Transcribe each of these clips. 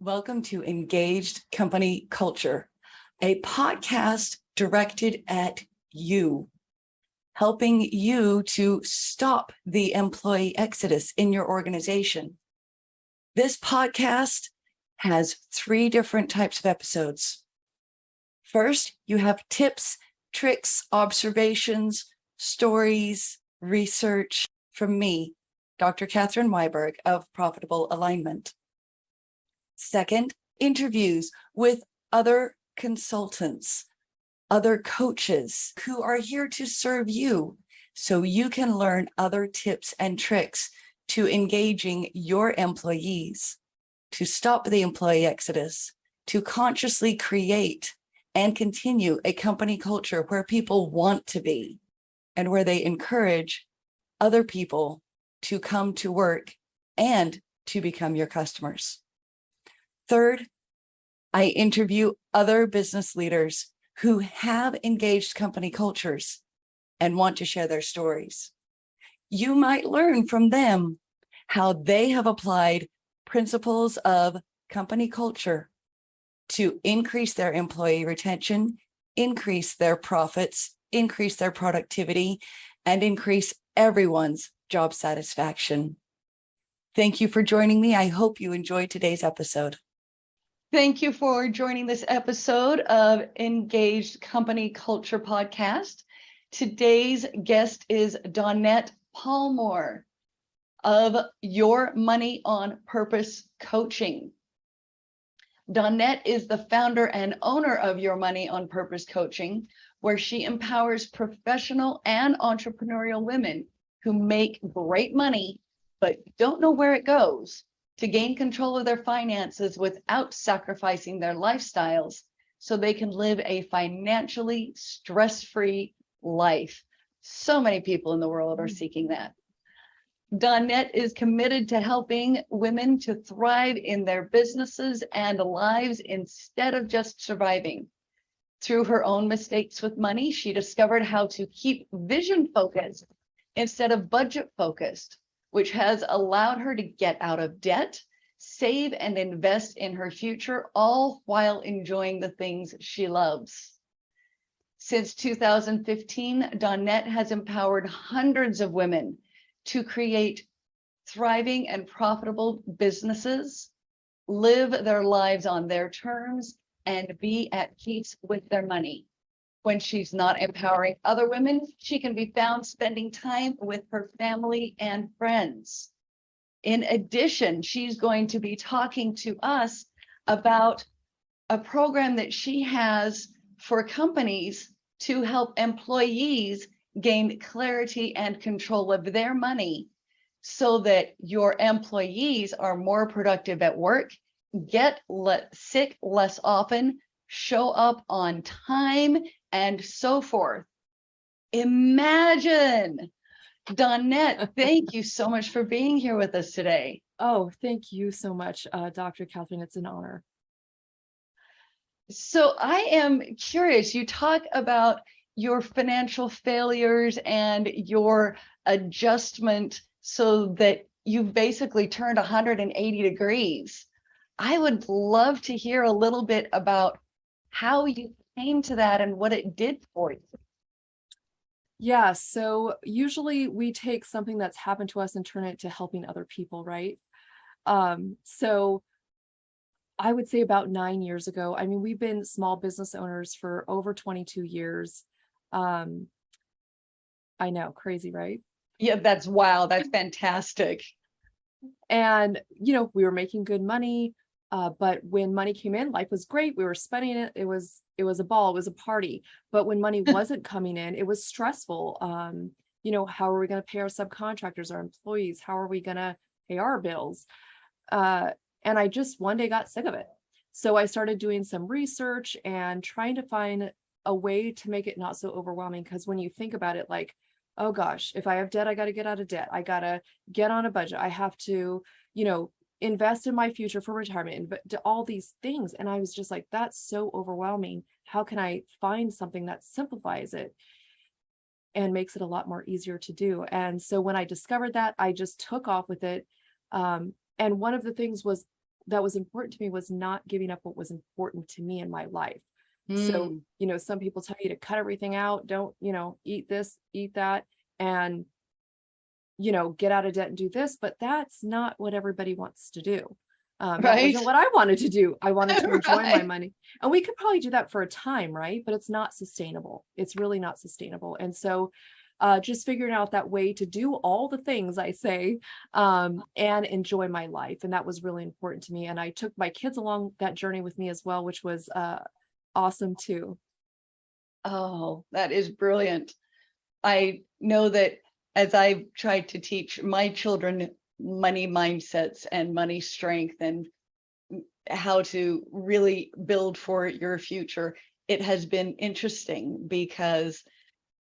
Welcome to Engaged Company Culture, a podcast directed at you, helping you to stop the employee exodus in your organization. This podcast has 3 different types of episodes. First, you have tips, tricks, observations, stories, research from me, Dr. Catherine Weiberg of Profitable Alignment. Second, interviews with other consultants, other coaches who are here to serve you so you can learn other tips and tricks to engaging your employees, to stop the employee exodus, to consciously create and continue a company culture where people want to be and where they encourage other people to come to work and to become your customers. Third, I interview other business leaders who have engaged company cultures and want to share their stories. You might learn from them how they have applied principles of company culture to increase their employee retention, increase their profits, increase their productivity, and increase everyone's job satisfaction. Thank you for joining me. I hope you enjoyed today's episode. Thank you for joining this episode of Engaged Company Culture Podcast. Today's guest is Dawnette Palmore of Your Money on Purpose Coaching. Dawnette is the founder and owner of Your Money on Purpose Coaching, where she empowers professional and entrepreneurial women who make great money but don't know where it goes, to gain control of their finances without sacrificing their lifestyles so they can live a financially stress-free life. So many people in the world are seeking that. Dawnette is committed to helping women to thrive in their businesses and lives instead of just surviving. Through her own mistakes with money, she discovered how to keep vision focused instead of budget focused, which has allowed her to get out of debt, save and invest in her future, all while enjoying the things she loves. Since 2015, Dawnette has empowered hundreds of women to create thriving and profitable businesses, live their lives on their terms, and be at peace with their money. When she's not empowering other women, she can be found spending time with her family and friends. In addition, she's going to be talking to us about a program that she has for companies to help employees gain clarity and control of their money so that your employees are more productive at work, get sick less often, show up on time, and so forth. Imagine. Dawnette, thank you so much for being here with us today. Oh, thank you so much, Dr. Catherine. It's an honor. So I am curious, you talk about your financial failures and your adjustment so that you basically turned 180 degrees. I would love to hear a little bit about how you came to that and what it did for you. Yeah, so usually we take something that's happened to us and turn it to helping other people, right? So I would say about 9 years ago, I mean, we've been small business owners for over 22 years. I know, crazy, right? Yeah, that's wow. That's fantastic. And, you know, we were making good money. But when money came in, life was great. We were spending it. It was a ball. It was a party. But when money wasn't coming in, it was stressful. You know, how are we going to pay our subcontractors, our employees? How are we going to pay our bills? And I just one day got sick of it. So I started doing some research and trying to find a way to make it not so overwhelming. Because when you think about it, like, oh gosh, if I have debt, I got to get out of debt. I got to get on a budget. I have to, you know, invest in my future for retirement, but all these things. And I was just like, that's so overwhelming. How can I find something that simplifies it and makes it a lot more easier to do? And so when I discovered that, I just took off with it. And one of the things was that was important to me was not giving up what was important to me in my life. So, some people tell you to cut everything out, don't, eat this, eat that, and, get out of debt and do this, but that's not what everybody wants to do. That Right. wasn't what I wanted to do. I wanted to enjoy my Right. money, and we could probably do that for a time, right? But it's not sustainable. It's really not sustainable. And so, just figuring out that way to do all the things I say, and enjoy my life. And that was really important to me. And I took my kids along that journey with me as well, which was, awesome too. Oh, that is brilliant. I know that as I've tried to teach my children money mindsets and money strength and how to really build for your future, it has been interesting because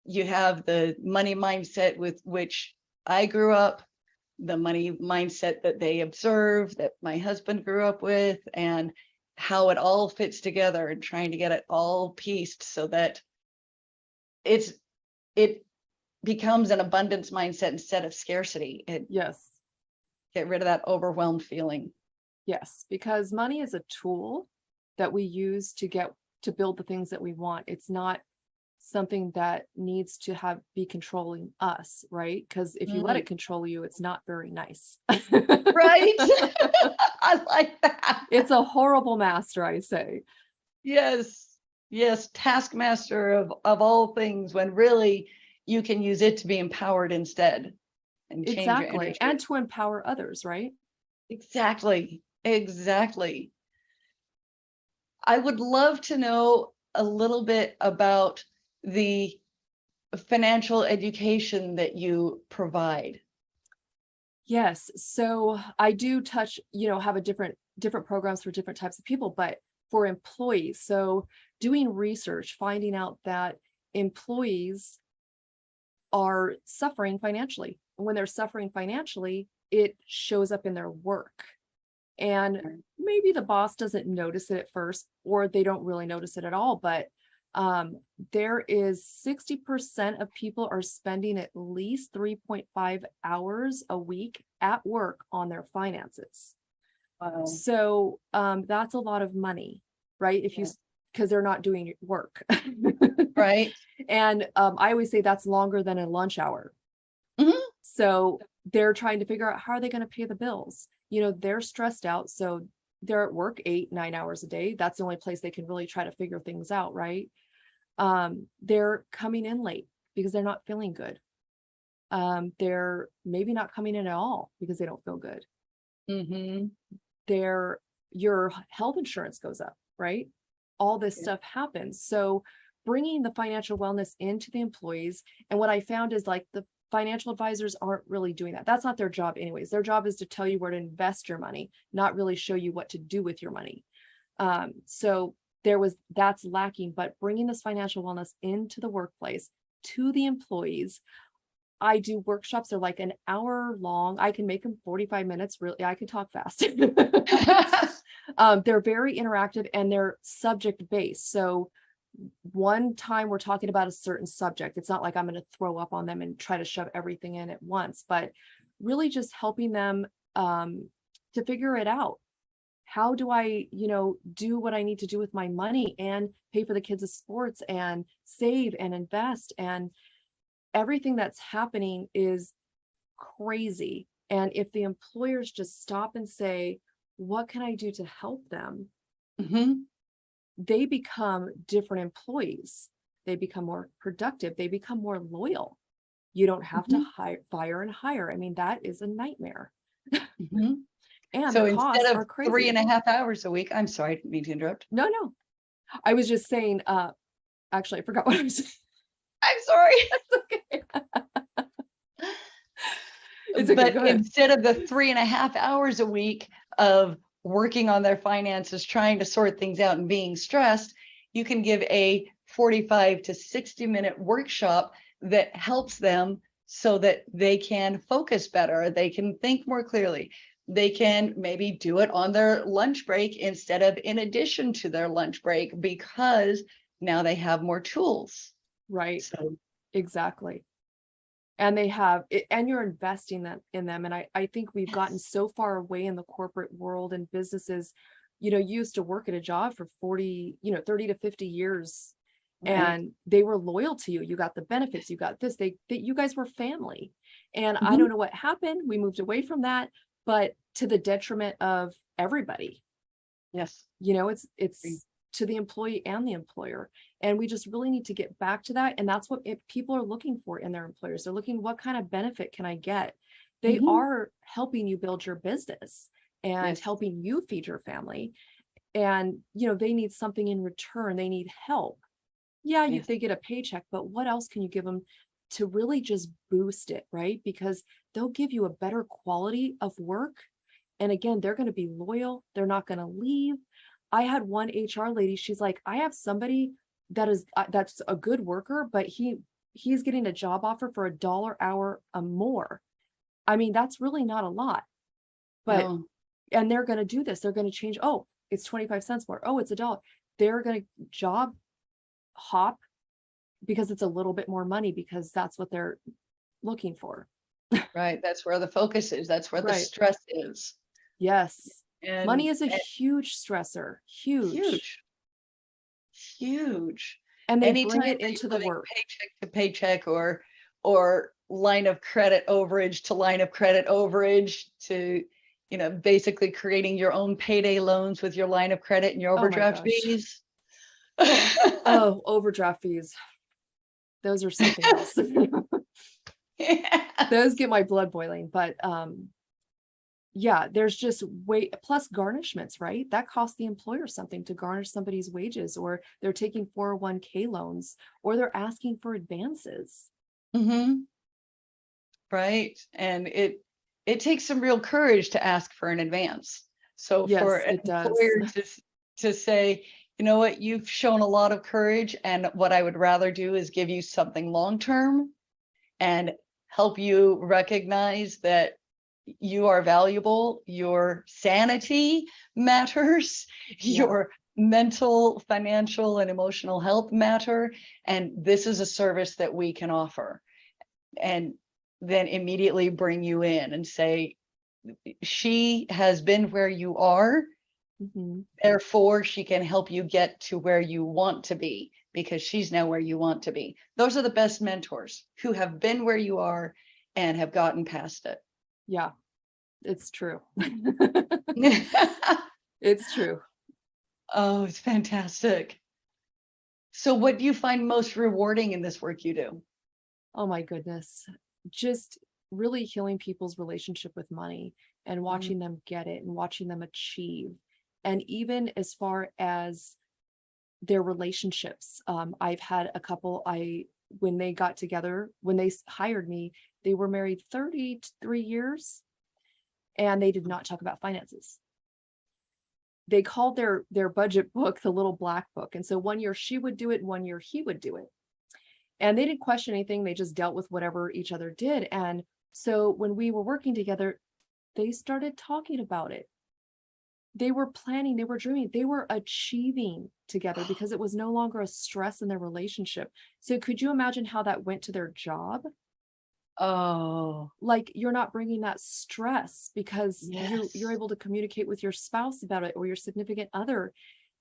you have the money mindset with which I grew up, the money mindset that they observe, that my husband grew up with, and how it all fits together and trying to get it all pieced so that it becomes an abundance mindset instead of scarcity. Yes. Get rid of that overwhelmed feeling. Yes. Because money is a tool that we use to build the things that we want. It's not something that needs to be controlling us, right? Because if you let it control you, it's not very nice. Right. I like that. It's a horrible master, I say. Yes. Yes. Taskmaster of all things, when really you can use it to be empowered instead and change your Exactly. energy. And to empower others, right? Exactly. Exactly. I would love to know a little bit about the financial education that you provide. Yes. So I do touch, have a different programs for different types of people, but for employees. So doing research, finding out that employees are suffering financially. When they're suffering financially, it shows up in their work. And maybe the boss doesn't notice it at first, or they don't really notice it at all. But there is 60% of people are spending at least 3.5 hours a week at work on their finances. Wow. So that's a lot of money, right? Because they're not doing work. Right. And I always say that's longer than a lunch hour. Mhm. So they're trying to figure out how are they going to pay the bills. They're stressed out. So they're at work 8-9 hours a day. That's the only place they can really try to figure things out, right? They're coming in late because they're not feeling good. They're maybe not coming in at all because they don't feel good. Mm-hmm. Your health insurance goes up, right? All this stuff happens. So bringing the financial wellness into the employees. And what I found is like the financial advisors aren't really doing that. That's not their job anyways. Their job is to tell you where to invest your money, not really show you what to do with your money. So that's lacking, but bringing this financial wellness into the workplace to the employees. I do workshops. They're like an hour long. I can make them 45 minutes. Really, I can talk fast. They're very interactive and they're subject based. So one time we're talking about a certain subject. It's not like I'm going to throw up on them and try to shove everything in at once, but really just helping them to figure it out. How do I, do what I need to do with my money and pay for the kids' sports and save and invest, and everything that's happening is crazy. And if the employers just stop and say, what can I do to help them? Mm-hmm. They become different employees. They become more productive. They become more loyal. You don't have to fire and hire. I mean, that is a nightmare. Mm-hmm. And So the costs instead are of crazy. 3.5 hours a week, I'm sorry, I didn't mean to interrupt. No. I was just saying, actually, I forgot what I was saying. I'm sorry. It's okay. It's okay. Go But ahead. instead of the 3.5 hours a week of working on their finances, trying to sort things out and being stressed, you can give a 45 to 60-minute workshop that helps them so that they can focus better. They can think more clearly. They can maybe do it on their lunch break instead of in addition to their lunch break, because now they have more tools. Right. So Exactly. And they have it, and you're investing that in them. And I think we've gotten Yes. so far away in the corporate world and businesses. You used to work at a job for 40, 30 to 50 years, Right. and they were loyal to you. You got the benefits, you got this, you guys were family. And I Mhm. don't know what happened. We moved away from that, but to the detriment of everybody. Yes. It's Agree. to the employee and the employer. And we just really need to get back to that. And that's what people are looking for in their employers. They're looking, what kind of benefit can I get? They Mhm. are helping you build your business and Yes. helping you feed your family. And, they need something in return. They need help. Yeah, Yes. they get a paycheck, but what else can you give them to really just boost it, right? Because they'll give you a better quality of work. And again, they're going to be loyal. They're not going to leave. I had one HR lady, she's like, I have somebody that's a good worker, but he's getting a job offer for $1 hour a more. I mean, that's really not a lot, but, No. and they're going to do this. They're going to change. Oh, it's 25 cents more. Oh, it's $1. They're going to job hop because it's a little bit more money because that's what they're looking for. Right. That's where the focus is. That's where the Right. stress is. Yes. Money And, is a and huge stressor, huge. huge, huge. And they bring Anytime it that into you're the living work. paycheck to paycheck or line of credit overage to line of credit overage to, basically creating your own payday loans with your line of credit and your Oh my overdraft gosh. fees. Oh, overdraft fees. Those are something else. Yeah. Those get my blood boiling, but yeah, there's just way plus garnishments, right? That costs the employer something to garnish somebody's wages, or they're taking 401k loans, or they're asking for advances. Hmm. Right. And it takes some real courage to ask for an advance. So for Yes, an it does. employer to say, you know what, you've shown a lot of courage, and what I would rather do is give you something long term and help you recognize that you are valuable, your sanity matters, Yeah. your mental, financial, and emotional health matter, and this is a service that we can offer. And then immediately bring you in and say, she has been where you are, Mhm. therefore she can help you get to where you want to be because she's now where you want to be. Those are the best mentors, who have been where you are and have gotten past it. Yeah, it's true. It's true. Oh, it's fantastic. So what do you find most rewarding in this work you do? Oh my goodness. Just really healing people's relationship with money and Mm. watching them get it and watching them achieve. And even as far as their relationships, I've had a couple, when they got together, when they hired me, they were married 33 years and they did not talk about finances. They called their budget book the little black book. And so one year she would do it, one year he would do it. And they didn't question anything. They just dealt with whatever each other did. And so when we were working together, they started talking about it. They were planning, they were dreaming, they were achieving together because it was no longer a stress in their relationship. So could you imagine how that went to their job? Oh, Like, you're not bringing that stress because you're yes. able to communicate with your spouse about it or your significant other.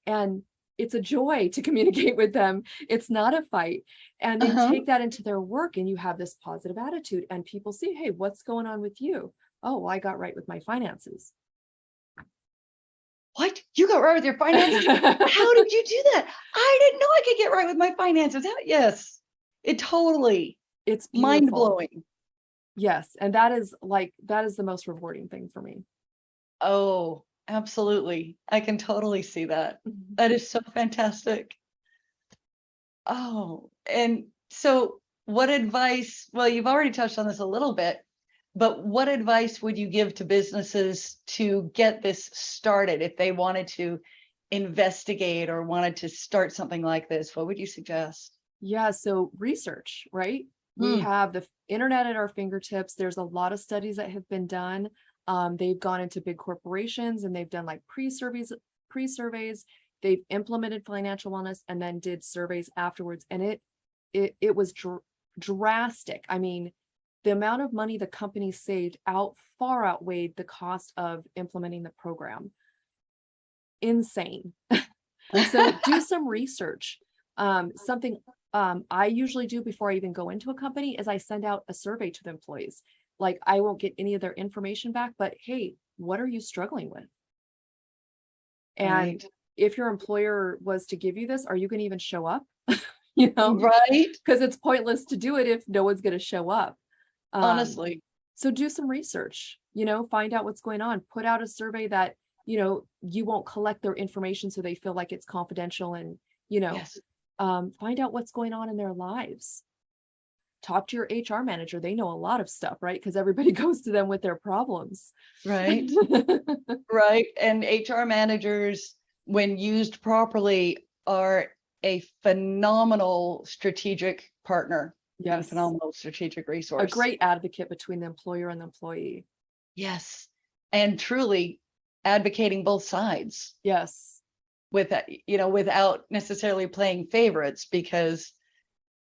And it's a joy to communicate with them. It's not a fight. And they Uh-huh. take that into their work and you have this positive attitude and people see, hey, what's going on with you? Oh, I got right with my finances. What? You got right with your finances? How did you do that? I didn't know I could get right with my finances. Yes, it totally It's mind beautiful. blowing. Yes. And that is the most rewarding thing for me. Oh, absolutely. I can totally see that. That is so fantastic. Oh, and so what advice, well, you've already touched on this a little bit, but what advice would you give to businesses to get this started if they wanted to investigate or wanted to start something like this? What would you suggest? Yeah. So research, right? We Mm. have the internet at our fingertips. There's a lot of studies that have been done. They've gone into big corporations and they've done like pre-surveys. They've implemented financial wellness and then did surveys afterwards. And it was drastic. I mean, the amount of money the company saved far outweighed the cost of implementing the program. Insane. So do some research. Something I usually do before I even go into a company is I send out a survey to the employees. Like, I won't get any of their information back, but hey, what are you struggling with? And Right. if your employer was to give you this, are you going to even show up? You know, Right. because it's pointless to do it if no one's going to show up. Honestly. So do some research, find out what's going on, put out a survey that, you won't collect their information so they feel like it's confidential, and, Yes. find out what's going on in their lives. Talk to your HR manager. They know a lot of stuff, right? Because everybody goes to them with their problems. Right. Right. And HR managers, when used properly, are a phenomenal strategic partner and Yes. phenomenal strategic A resource. great advocate between the employer and the employee. Yes. And truly advocating both sides Yes. with that, without necessarily playing favorites, because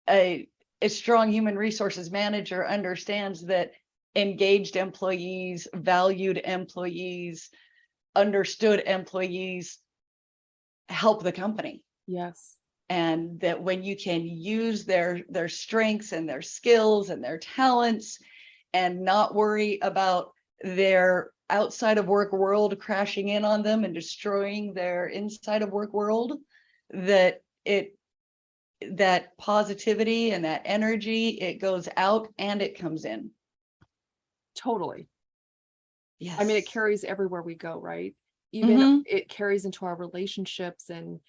a strong human resources manager understands that engaged employees, valued employees, understood employees help the company. Yes. And that when you can use their strengths and their skills and their talents and not worry about their outside of work world crashing in on them and destroying their inside of work world, that positivity and that energy, it goes out and it comes in. Totally. Yes. I mean, it carries everywhere we go, right? Even Mhm. it carries into our relationships and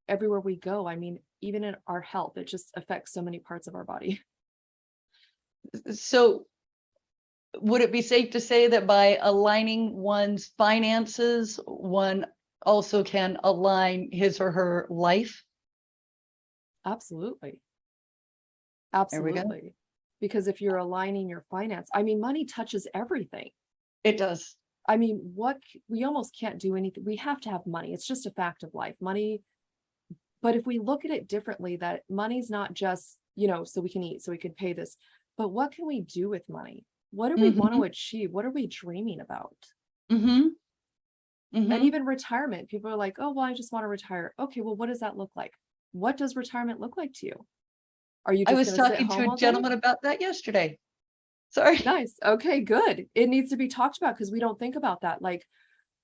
everywhere we go. I mean, even in our health, it just affects so many parts of our body. So would it be safe to say that by aligning one's finances, one also can align his or her life? Absolutely. There we go. Absolutely. Because if you're aligning your finance, I mean, money touches everything. It does. I mean, we almost can't do anything. We have to have money. It's just a fact of life. Money. But if we look at it differently, that money's not just, so we can eat, so we can pay this, but what can we do with money? What do we want to achieve? What are we dreaming about? Mm-hmm. And even retirement, people are like, oh, well, I just want to retire. Okay, well, what does that look like? What does retirement look like to you? Are you I just was going to sit talking to home all a day? gentleman about that yesterday. Sorry. Nice. Okay, good. It needs to be talked about because we don't think about that. Like,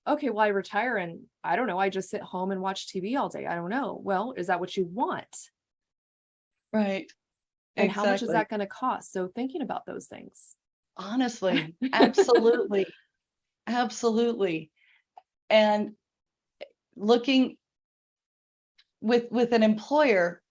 okay, well, I retire and I don't know, I just sit home and watch TV all day. I don't know. Well, is that what you want? Right. And how much is Exactly. that going to cost? So thinking about those things. Honestly, absolutely. Absolutely. And looking with an employer,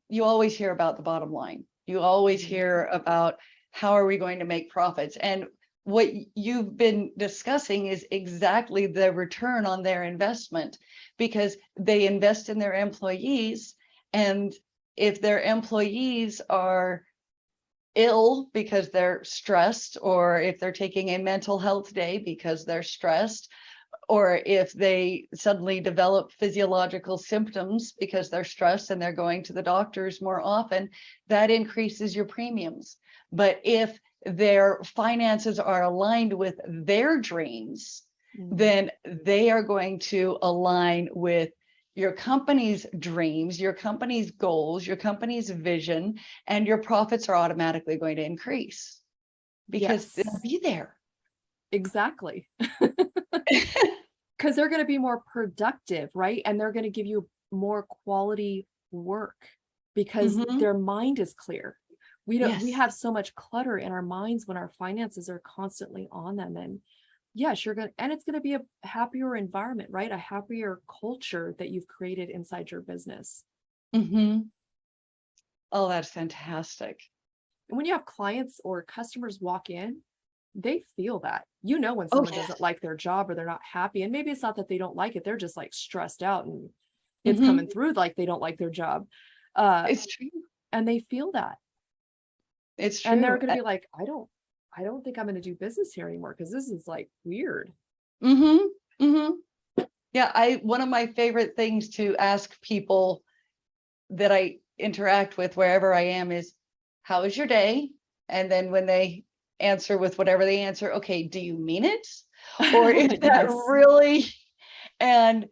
you always hear about the bottom line. You always Mhm. hear about how are we going to make profits? And what you've been discussing is exactly the return on their investment, because they invest in their employees. And if their employees are ill because they're stressed, or if they're taking a mental health day because they're stressed, or if they suddenly develop physiological symptoms because they're stressed and they're going to the doctors more often, that increases your premiums. But if their finances are aligned with their dreams, Mhm. then they are going to align with your company's dreams, your company's goals, your company's vision, and your profits are automatically going to increase because they'll Yes, be there. exactly. Because they're going to be more productive, right? And they're going to give you more quality work because Mhm. their mind is clear. We Yes. have so much clutter in our minds when our finances are constantly on them. And yes, and it's going to be a happier environment, right? A happier culture that you've created inside your business. Mm-hmm. Oh, that's fantastic. And when you have clients or customers walk in, they feel that, when Oh, someone yes. doesn't like their job or they're not happy. And maybe it's not that they don't like it. They're just like stressed out and it's Mhm. coming through like they don't like their job. It's true. And they feel that. It's And they're true. going to be like, I don't think I'm going to do business here anymore because this is like weird. Mm-hmm. Mm-hmm. Yeah, one of my favorite things to ask people that I interact with wherever I am is, how is your day? And then when they answer with whatever they answer, okay, do you mean it? Or is that Yes. really? And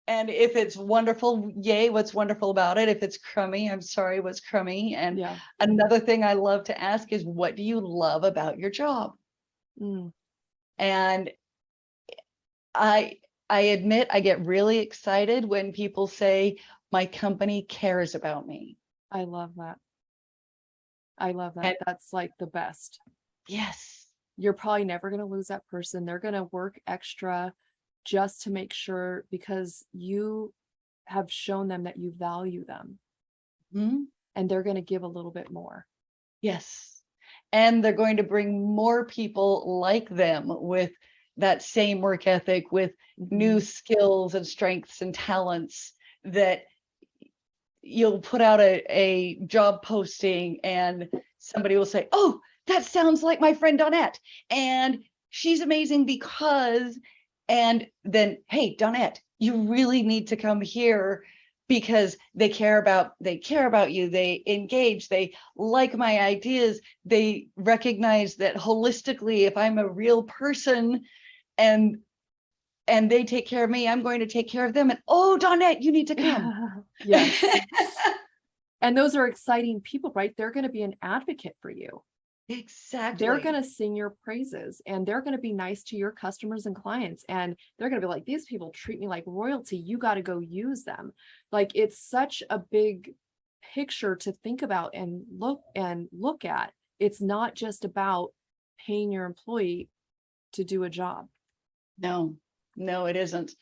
if it's wonderful, yay, what's wonderful about it? If it's crummy, I'm sorry, what's crummy? And Yeah. another thing I love to ask is, what do you love about your job? Mm, And I admit I get really excited when people say my company cares about me. I love that. I love that. And That's like the best. yes, You're probably never going to lose that person. They're going to work extra just to make sure, because you have shown them that you value them, mhm, and they're going to give a little bit more. yes. And they're going to bring more people like them with that same work ethic, with new Mhm. skills and strengths and talents, that you'll put out a job posting and somebody will say, oh, that sounds like my friend Dawnette. And she's amazing because, and then, hey, Dawnette, you really need to come here because they care about you, they engage, they like my ideas, they recognize that holistically, if I'm a real person and they take care of me, I'm going to take care of them. And oh, Dawnette, you need to come. Yes. And those are exciting people, right? They're going to be an advocate for you. Exactly. They're going to sing your praises, and they're going to be nice to your customers and clients. And they're going to be like, these people treat me like royalty. You got to go use them. Like, it's such a big picture to think about and look at. It's not just about paying your employee to do a job. No, it isn't.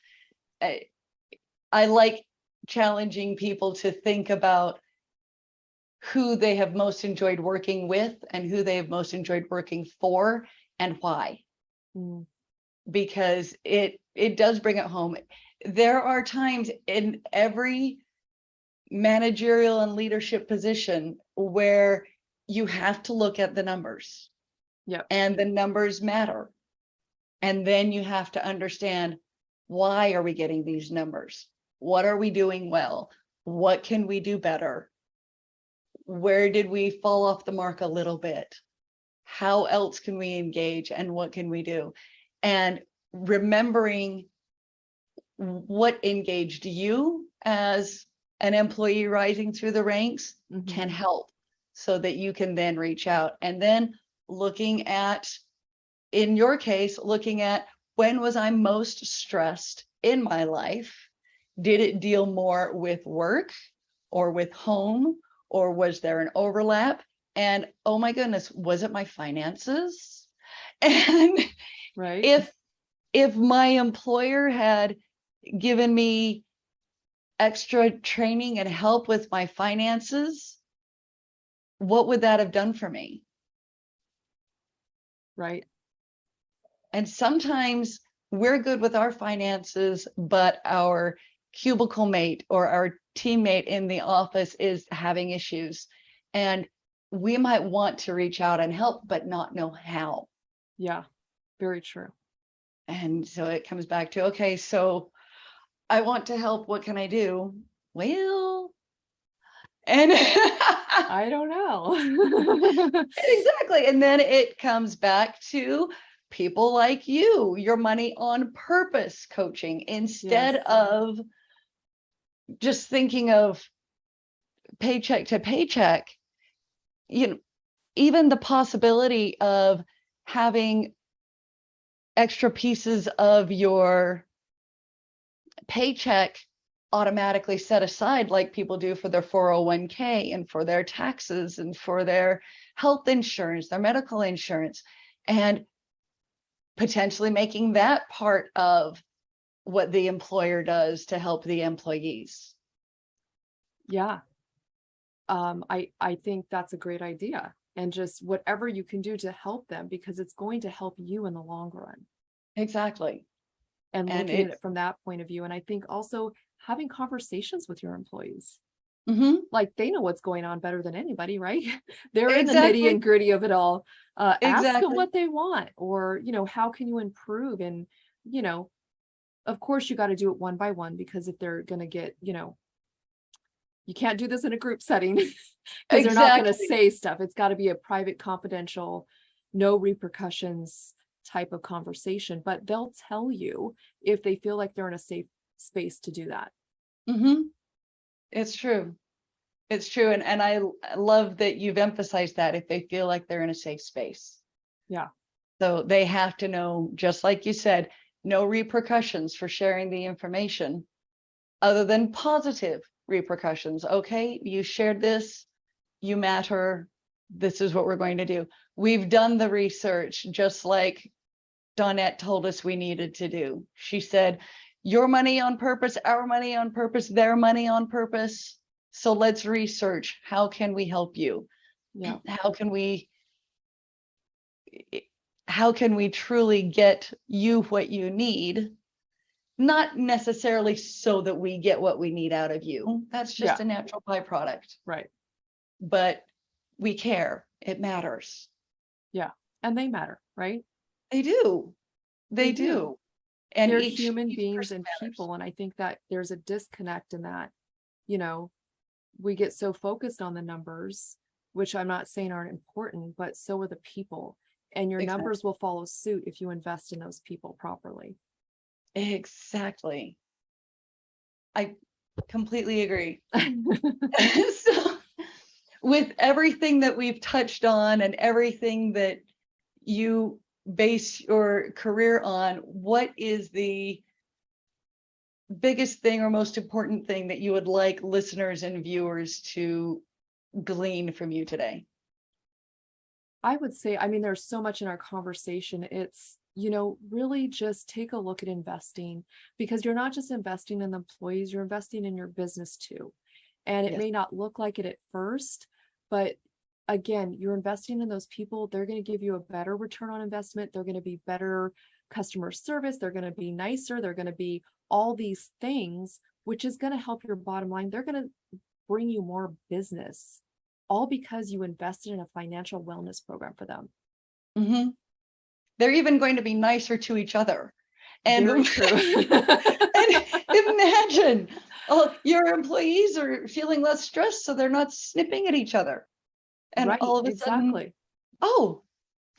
I like challenging people to think about who they have most enjoyed working with and who they have most enjoyed working for and why. Mm, Because it does bring it home. There are times in every managerial and leadership position where you have to look at the numbers. Yep. And the numbers matter. And then you have to understand, why are we getting these numbers? What are we doing well? What can we do better? Where did we fall off the mark a little bit? How else can we engage, and what can we do? And remembering what engaged you as an employee rising through the ranks Mhm. can help, so that you can then reach out. And then looking at, in your case, looking at, when was I most stressed in my life? Did it deal more with work or with home, or was there an overlap? And oh my goodness, was it my finances? And Right. if my employer had given me extra training and help with my finances, what would that have done for me? Right. And sometimes we're good with our finances, but our cubicle mate or our teammate in the office is having issues. And we might want to reach out and help, but not know how. Yeah. Very true. And so it comes back to, okay, so I want to help. What can I do? Well, and I don't know. exactly. And then it comes back to people like you, your money on purpose coaching, instead Yes. of just thinking of paycheck to paycheck. You know, even the possibility of having extra pieces of your paycheck automatically set aside, like people do for their 401k and for their taxes and for their health insurance, their medical insurance, and potentially making that part of what the employer does to help the employees. Yeah. I think that's a great idea. And just whatever you can do to help them, because it's going to help you in the long run. Exactly. And And looking at it's it from that point of view. And I think also having conversations with your employees. mhm, Like, they know what's going on better than anybody, right? They're in the nitty exactly, and gritty of it all. Ask them exactly. what they want, or, how can you improve? And, you know, of course you got to do it one by one, because if they're going to get, You can't do this in a group setting because they're not going to Exactly. say stuff. It's got to be a private, confidential, no repercussions type of conversation, but they'll tell you if they feel like they're in a safe space to do that. It's true. It's true. And I love that you've emphasized that if they feel like they're in a safe space. Yeah. So they have to know, just like you said, no repercussions for sharing the information other than positive repercussions. Okay, you shared this, you matter. This is what we're going to do. We've done the research, just like Dawnette told us we needed to do. She said, your money on purpose, our money on purpose, their money on purpose. So let's research. How can we help you? Yeah. How can we truly get you what you need? Not necessarily so that we get what we need out of you. That's just a natural byproduct. Right. But we care. It matters. Yeah. And they matter, right? They do. They do. And they're each human beings person and matters. people. And I think that there's a disconnect in that, you know, we get so focused on the numbers, which I'm not saying aren't important, but so are the people. And your Exactly. numbers will follow suit if you invest in those people properly. Exactly. I completely agree. So, with everything that we've touched on and everything that you base your career on, what is the biggest thing or most important thing that you would like listeners and viewers to glean from you today? I would say, I mean, there's so much in our conversation. It's, you know, really just take a look at investing, because you're not just investing in the employees, you're investing in your business too. And it Yes. may not look like it at first, but again, you're investing in those people. They're going to give you a better return on investment. They're going to be better customer service. They're going to be nicer. They're going to be all these things, which is going to help your bottom line. They're going to bring you more business, all because you invested in a financial wellness program for them. Mm-hmm. They're even going to be nicer to each other. And very true. And imagine, your employees are feeling less stressed, so they're not snipping at each other. And right, all of a sudden, oh,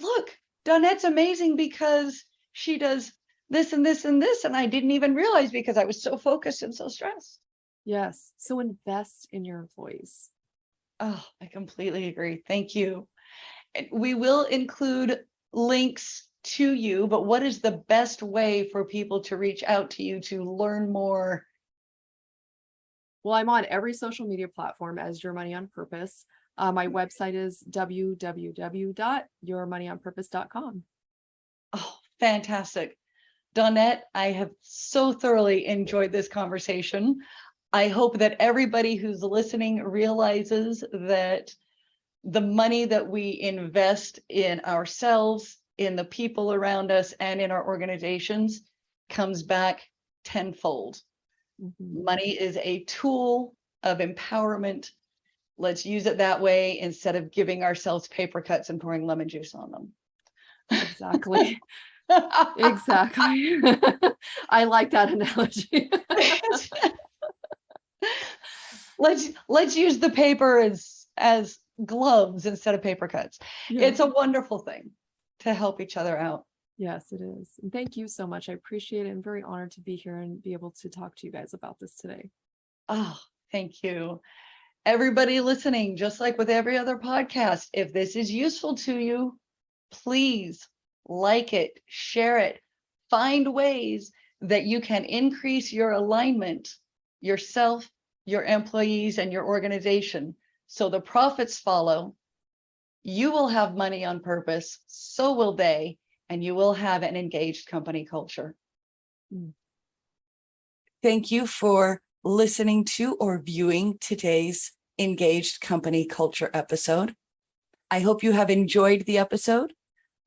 look, Dawnette's amazing because she does this and this and this, and I didn't even realize because I was so focused and so stressed. Yes. So invest in your employees. Oh, I completely agree. Thank you. And we will include links to you, but what is the best way for people to reach out to you to learn more? Well, I'm on every social media platform as Your Money on Purpose. My website is www.yourmoneyonpurpose.com. Oh, fantastic. Dawnette, I have so thoroughly enjoyed this conversation. I hope that everybody who's listening realizes that the money that we invest in ourselves, in the people around us, and in our organizations comes back tenfold. Mm-hmm. Money is a tool of empowerment. Let's use it that way instead of giving ourselves paper cuts and pouring lemon juice on them. Exactly. Exactly. I like that analogy. let's use the paper as gloves instead of paper cuts. Yeah. It's a wonderful thing to help each other out. Yes, it is. And thank you so much. I appreciate it. I'm very honored to be here and be able to talk to you guys about this today. Oh, thank you. Everybody listening, just like with every other podcast, if this is useful to you, please like it, share it, find ways that you can increase your alignment, yourself, your employees, and your organization. So the profits follow. You will have money on purpose, so will they, and you will have an engaged company culture. Thank you for listening to or viewing today's Engaged Company Culture episode. I hope you have enjoyed the episode.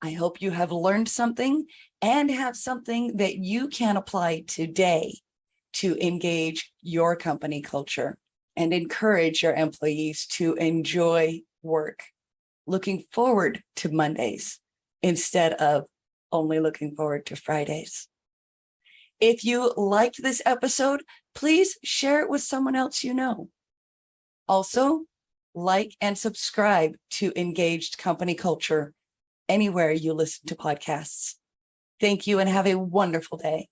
I hope you have learned something and have something that you can apply today to engage your company culture and encourage your employees to enjoy work, looking forward to Mondays instead of only looking forward to Fridays. If you liked this episode, please share it with someone else you know. Also, like and subscribe to Engaged Company Culture anywhere you listen to podcasts. Thank you and have a wonderful day.